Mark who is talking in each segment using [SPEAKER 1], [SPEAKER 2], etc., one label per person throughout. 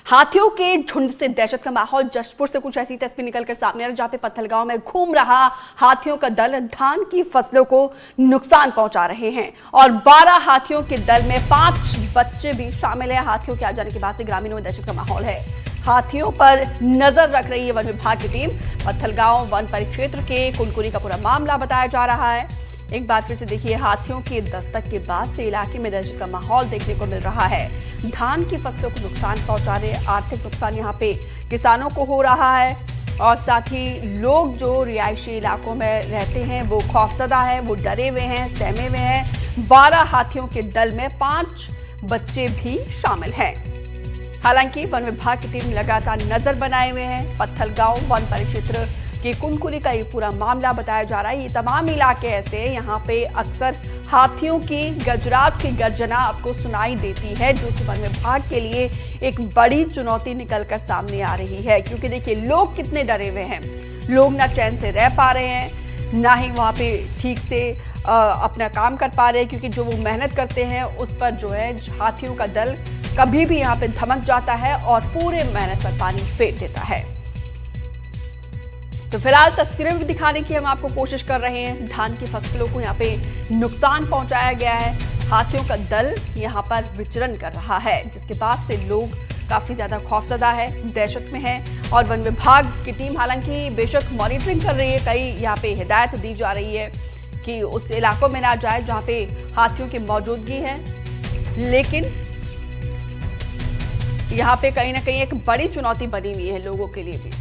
[SPEAKER 1] हाथियों के झुंड से दहशत का माहौल। जशपुर से कुछ ऐसी तस्वीर निकलकर सामने आ रही जहां पे पत्थलगांव में घूम रहा हाथियों का दल धान की फसलों को नुकसान पहुंचा रहे हैं और 12 हाथियों के दल में 5 बच्चे भी शामिल हैं। हाथियों के आ जाने के बाद से ग्रामीणों में दहशत का माहौल है। हाथियों पर नजर रख रही है वन विभाग की टीम। पत्थलगांव वन परिक्षेत्र के कुनकुनी का पूरा मामला बताया जा रहा है। एक बार फिर से देखिए, हाथियों के दस्तक के बाद से इलाके में दहशत का माहौल देखने को मिल रहा है। धान की फसलों को नुकसान पहुंचा रहे, आर्थिक नुकसान यहाँ पे किसानों को हो रहा है और साथ ही लोग जो रिहायशी इलाकों में रहते हैं वो खौफजदा है, वो डरे हुए हैं, सहमे हुए हैं। 12 हाथियों के दल में 5 बच्चे भी शामिल हैं। हालांकि वन विभाग की टीम लगातार नजर बनाए हुए हैं। पत्थलगांव वन परिक्षेत्र के कुनकुनी का ये पूरा मामला बताया जा रहा है। ये तमाम इलाके ऐसे यहाँ पे अक्सर हाथियों की गजराज की गर्जना आपको सुनाई देती है, जो कि वन विभाग के लिए एक बड़ी चुनौती निकलकर सामने आ रही है। क्योंकि देखिए, लोग कितने डरे हुए हैं, लोग ना चैन से रह पा रहे हैं, ना ही वहाँ पे ठीक से अपना काम कर पा रहे हैं। क्योंकि जो वो मेहनत करते हैं उस पर जो है हाथियों का दल कभी भी यहाँ पे धमक जाता है और पूरे मेहनत पर पानी फेर देता है। तो फिलहाल तस्वीरें भी दिखाने की हम आपको कोशिश कर रहे हैं। धान की फसलों को यहाँ पे नुकसान पहुंचाया गया है। हाथियों का दल यहाँ पर विचरण कर रहा है, जिसके बाद से लोग काफी ज्यादा खौफजदा है, दहशत में है। और वन विभाग की टीम हालांकि बेशक मॉनिटरिंग कर रही है। कई यहाँ पे हिदायत दी जा रही है कि उस इलाकों में ना जाए जहाँ पे हाथियों की मौजूदगी है, लेकिन यहाँ पे कहीं ना कहीं एक बड़ी चुनौती बनी हुई है लोगों के लिए भी।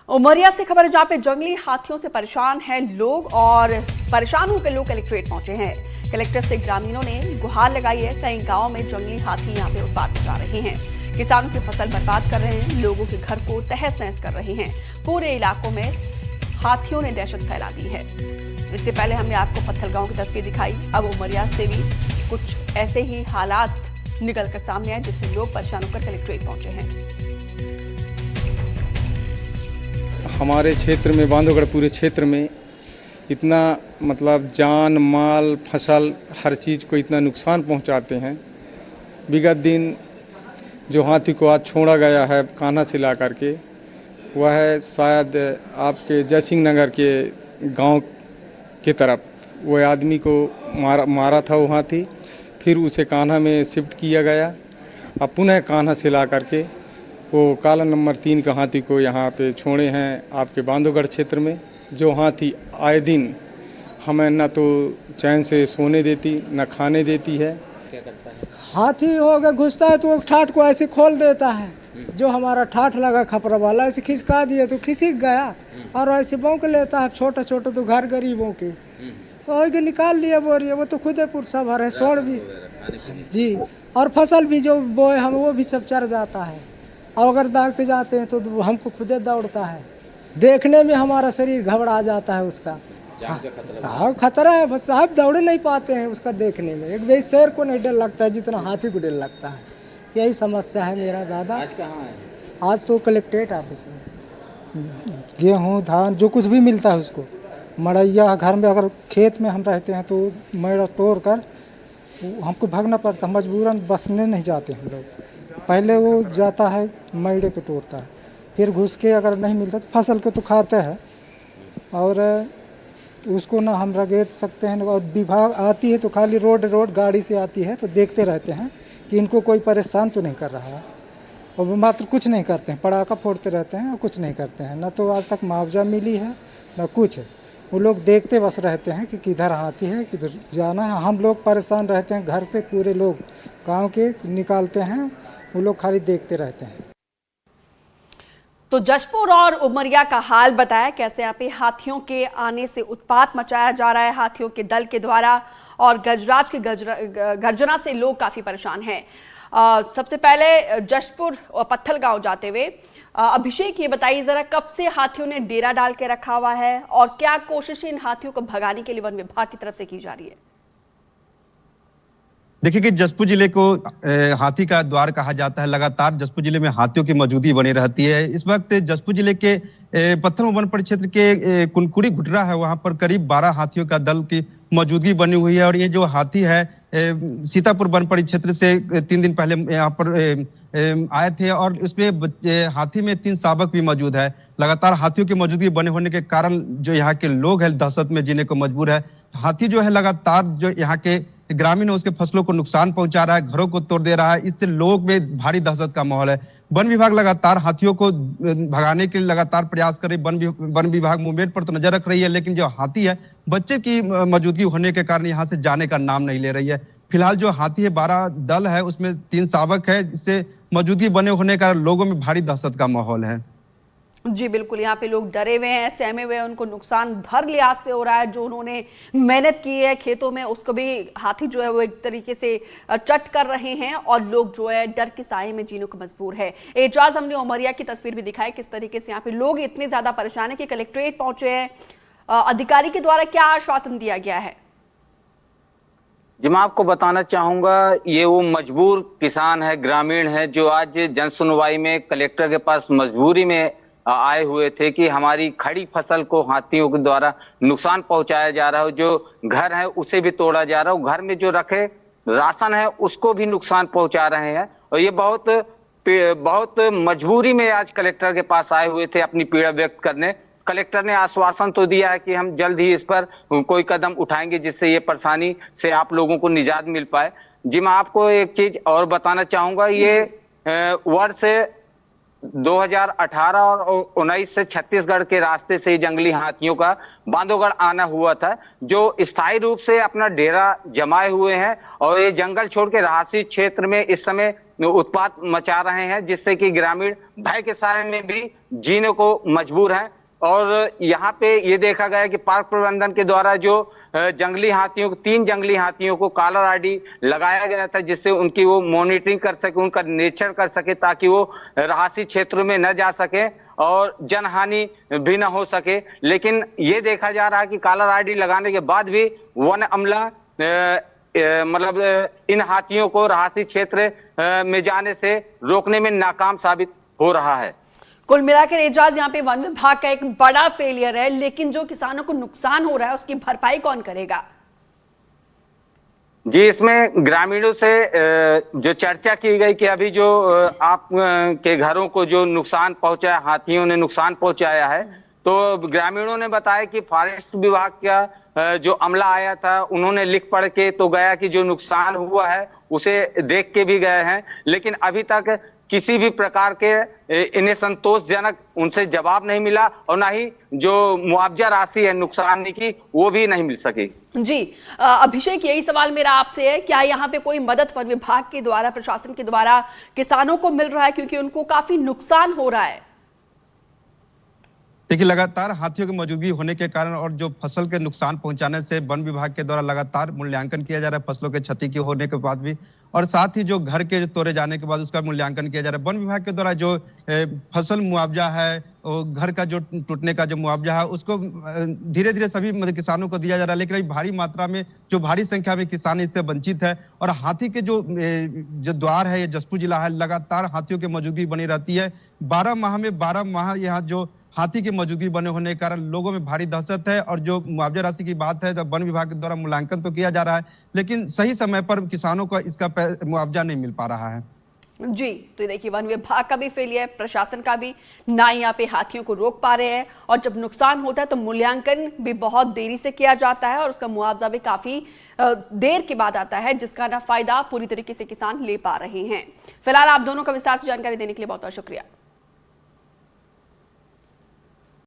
[SPEAKER 1] उमरिया से खबर है जहां पे जंगली हाथियों से परेशान हैं लोग और परेशान होकर लोग कलेक्ट्रेट पहुंचे हैं। कलेक्टर से ग्रामीणों ने गुहार लगाई है। कई गांव में जंगली हाथी यहां पे उत्पात मचा रहे हैं, किसानों की फसल बर्बाद कर रहे हैं, लोगों के घर को तहस नहस कर रहे हैं। पूरे इलाकों में हाथियों ने दहशत फैला दी है। इससे पहले हमने आपको पत्थलगांव की तस्वीर दिखाई, अब उमरिया से भी कुछ ऐसे ही हालात निकलकर सामने आए जिससे लोग परेशान होकर कलेक्ट्रेट पहुंचे हैं।
[SPEAKER 2] हमारे क्षेत्र में, बांधवगढ़ पूरे क्षेत्र में इतना मतलब जान माल फसल हर चीज़ को इतना नुकसान पहुंचाते हैं। विगत दिन जो हाथी को आज छोड़ा गया है कान्हा से ला करके, वह शायद आपके जयसिंह नगर के गांव की तरफ वह आदमी को मारा था वो हाथी। फिर उसे कान्हा में शिफ्ट किया गया। अब पुनः कान्हा से ला करके वो काला नंबर 3 का हाथी को यहाँ पे छोड़े हैं आपके बांधवगढ़ क्षेत्र में। जो हाथी आए दिन हमें न तो चैन से सोने देती न खाने देती है।
[SPEAKER 3] क्या करता है?
[SPEAKER 4] हाथी हो गया घुसता है तो ठाठ को ऐसे खोल देता है। जो हमारा ठाठ लगा खपरा वाला ऐसे खिसका दिया तो खिसक गया और ऐसे बौंक लेता है। छोटा छोटा तो घर गरीबों के तो वही निकाल लिया बोरिया। वो तो खुदे पुरसा भर है, सोड़ भी जी, और फसल भी जो बोए हम वो भी सब चर जाता है। और अगर दागते जाते हैं तो हमको खुदे दौड़ता है। देखने में हमारा शरीर घबरा जाता है उसका। हाँ खतरा है, बस आप दौड़ नहीं पाते हैं उसका देखने में। एक भाई शेर को नहीं डर लगता है जितना हाथी को डर लगता है। यही समस्या है मेरा दादा।
[SPEAKER 3] आज कहाँ है?
[SPEAKER 4] आज तो कलेक्ट्रेट ऑफिस में गेहूँ धान जो कुछ भी मिलता है उसको मड़ैया, घर में अगर खेत में हम रहते हैं तो मड़ा तोड़ कर हमको भागना पड़ता है। मजबूरन बसने नहीं जाते हम लोग। पहले वो जाता है मैडे को तोड़ता है, फिर घुस के अगर नहीं मिलता तो फसल को तो खाते हैं और उसको ना हम रगेड़ सकते हैं। और विभाग आती है तो खाली रोड गाड़ी से आती है तो देखते रहते हैं कि इनको कोई परेशान तो नहीं कर रहा है, और वो मात्र कुछ नहीं करते हैं, पटाखा फोड़ते रहते हैं और कुछ नहीं करते हैं। ना तो आज तक मुआवजा मिली है ना कुछ है। वो लोग देखते बस रहते हैं कि किधर हाथी है, किधर जाना है। हम लोग परेशान रहते हैं, घर से पूरे लोग गांव के निकालते हैं, वो लोग खाली देखते रहते हैं।
[SPEAKER 1] तो जशपुर और उमरिया का हाल बताया कैसे यहाँ पे हाथियों के आने से उत्पात मचाया जा रहा है हाथियों के दल के द्वारा, और गजराज की गर्जना से लोग काफी परेशान हैं। सबसे पहले जशपुर और पत्थलगांव जाते हुए अभिषेक, ये बताइए जरा, कब से हाथियों ने डेरा डाल के रखा हुआ है और क्या कोशिश इन हाथियों को भगाने के लिए वन विभाग की तरफ से की जा रही है?
[SPEAKER 3] देखिए कि जसपुर जिले को हाथी का द्वार कहा जाता है। लगातार जसपुर जिले में हाथियों की मौजूदगी बनी रहती है। इस वक्त जसपुर जिले के पत्थलगांव वन परिक्षेत्र के कुनकुड़ी गुटरा है, वहां पर करीब 12 हाथियों का दल की मौजूदगी बनी हुई है। और ये जो हाथी है सीतापुर वन परिक्षेत्र से 3 दिन पहले यहाँ पर आए थे और उसमें हाथी में 3 शावक भी मौजूद है। लगातार हाथियों की मौजूदगी बने होने के कारण जो यहाँ के लोग हैं दहशत में जीने को मजबूर है। हाथी जो है लगातार जो यहाँ के ग्रामीण है उसके फसलों को नुकसान पहुंचा रहा है, घरों को तोड़ दे रहा है। इससे लोग में भारी दहशत का माहौल है। वन विभाग लगातार हाथियों को भगाने के लिए लगातार प्रयास कर रही। वन विभाग मूवमेंट पर तो नजर रख रही है, लेकिन जो हाथी है बच्चे की मौजूदगी होने के कारण यहाँ से जाने का नाम नहीं ले रही है। फिलहाल जो हाथी है 12 दल है, उसमें 3 शावक है, जिससे मौजूदगी बने होने का लोगों में भारी दहशत का माहौल है।
[SPEAKER 1] जी बिल्कुल, यहाँ पे लोग डरे हुए हैं, सहमे हुए हैं, उनको नुकसान हर लिहाज से हो रहा है। जो उन्होंने मेहनत की है खेतों में उसको भी हाथी जो है वो एक तरीके से चट कर रहे हैं और लोग जो है डर के साए में जीने को मजबूर है। एजाज, हमने उमरिया की तस्वीर भी दिखाई किस तरीके से यहाँ पे लोग इतने ज्यादा परेशान है कि कलेक्ट्रेट पहुंचे हैं। अधिकारी के द्वारा क्या आश्वासन दिया गया है?
[SPEAKER 5] जी मैं आपको बताना चाहूंगा, ये वो मजबूर किसान है, ग्रामीण है, जो आज जन सुनवाई में कलेक्टर के पास मजबूरी में आए हुए थे कि हमारी खड़ी फसल को हाथियों के द्वारा नुकसान पहुंचाया जा रहा है। जो घर है उसे भी तोड़ा जा रहा है, घर में जो रखे राशन है उसको भी नुकसान पहुंचा रहे हैं। और ये बहुत मजबूरी में आज कलेक्टर के पास आए हुए थे अपनी पीड़ा व्यक्त करने। कलेक्टर ने आश्वासन तो दिया है कि हम जल्द ही इस पर कोई कदम उठाएंगे जिससे ये परेशानी से आप लोगों को निजात मिल पाए। जी मैं आपको एक चीज और बताना चाहूंगा, ये वर्ष 2018 और 19 से छत्तीसगढ़ के रास्ते से जंगली हाथियों का बांधवगढ़ आना हुआ था, जो स्थायी रूप से अपना डेरा जमाए हुए हैं और ये जंगल छोड़ के रहायशी क्षेत्र में इस समय उत्पात मचा रहे हैं, जिससे कि ग्रामीण भय के साए में भी जीने को मजबूर हैं। और यहाँ पे ये देखा गया कि पार्क प्रबंधन के द्वारा जो जंगली हाथियों 3 जंगली हाथियों को कॉलर आईडी लगाया गया था, जिससे उनकी वो मॉनिटरिंग कर सके, उनका निरीक्षण कर सके, ताकि वो रहायशी क्षेत्रों में न जा सके और जनहानि भी न हो सके। लेकिन ये देखा जा रहा है कि कॉलर आईडी लगाने के बाद भी वन अमला मतलब इन हाथियों को रहायशी क्षेत्र में जाने से रोकने में नाकाम साबित हो रहा है।
[SPEAKER 1] कुल मिलाकर एजाज, यहाँ पे वन विभाग का एक बड़ा फेलियर है, लेकिन जो किसानों को नुकसान हो रहा है उसकी भरपाई कौन करेगा?
[SPEAKER 5] जी इसमें ग्रामीणों से जो चर्चा की गई कि अभी जो आप के घरों को जो नुकसान पहुंचा है, हाथियों ने नुकसान पहुंचाया है, तो ग्रामीणों ने बताया कि फॉरेस्ट विभाग का जो अमला आया था उन्होंने लिख पढ़ के तो गया कि जो नुकसान हुआ है उसे देख के भी गए हैं, लेकिन अभी तक किसी भी प्रकार के इन्हें संतोषजनक उनसे जवाब नहीं मिला और ना ही जो मुआवजा राशि है नुकसान की वो भी नहीं मिल सकी।
[SPEAKER 1] जी अभिषेक, यही सवाल मेरा आपसे है, क्या यहाँ पे कोई मदद वन विभाग के द्वारा, प्रशासन के द्वारा किसानों को मिल रहा है, क्योंकि उनको काफी नुकसान हो रहा है?
[SPEAKER 3] देखिए लगातार हाथियों की मौजूदगी होने के कारण और जो फसल के नुकसान पहुंचाने से वन विभाग के द्वारा लगातार मूल्यांकन किया जा रहा है फसलों के क्षति की होने के बाद भी, और साथ ही जो घर के तोड़े जाने के बाद उसका मूल्यांकन किया जा रहा है। वन विभाग के द्वारा जो फसल मुआवजा है और घर का जो टूटने का जो मुआवजा है उसको धीरे धीरे सभी किसानों को दिया जा रहा है, लेकिन अभी भारी मात्रा में जो भारी संख्या में किसान इससे वंचित है। और हाथी के जो द्वार है, ये जसपुर जिला है, लगातार हाथियों की मौजूदगी बनी रहती है। 12 माह में 12 माह यहाँ जो हाथी की मौजूदगी बने होने के कारण लोगों में भारी दहशत है। और जो मुआवजा राशि की बात है, तो वन विभाग के द्वारा मूल्यांकन तो किया जा रहा है, लेकिन सही समय पर किसानों को इसका मुआवजा नहीं मिल पा रहा है।
[SPEAKER 1] जी तो देखिए, वन विभाग का भी फेलियर, प्रशासन का भी, ना यहाँ पे हाथियों को रोक पा रहे हैं, और जब नुकसान होता है तो मूल्यांकन भी बहुत देरी से किया जाता है और उसका मुआवजा भी काफी देर के बाद आता है, जिसका ना फायदा पूरी तरीके से किसान ले पा रहे हैं। फिलहाल आप दोनों का विस्तार से जानकारी देने के लिए बहुत बहुत शुक्रिया।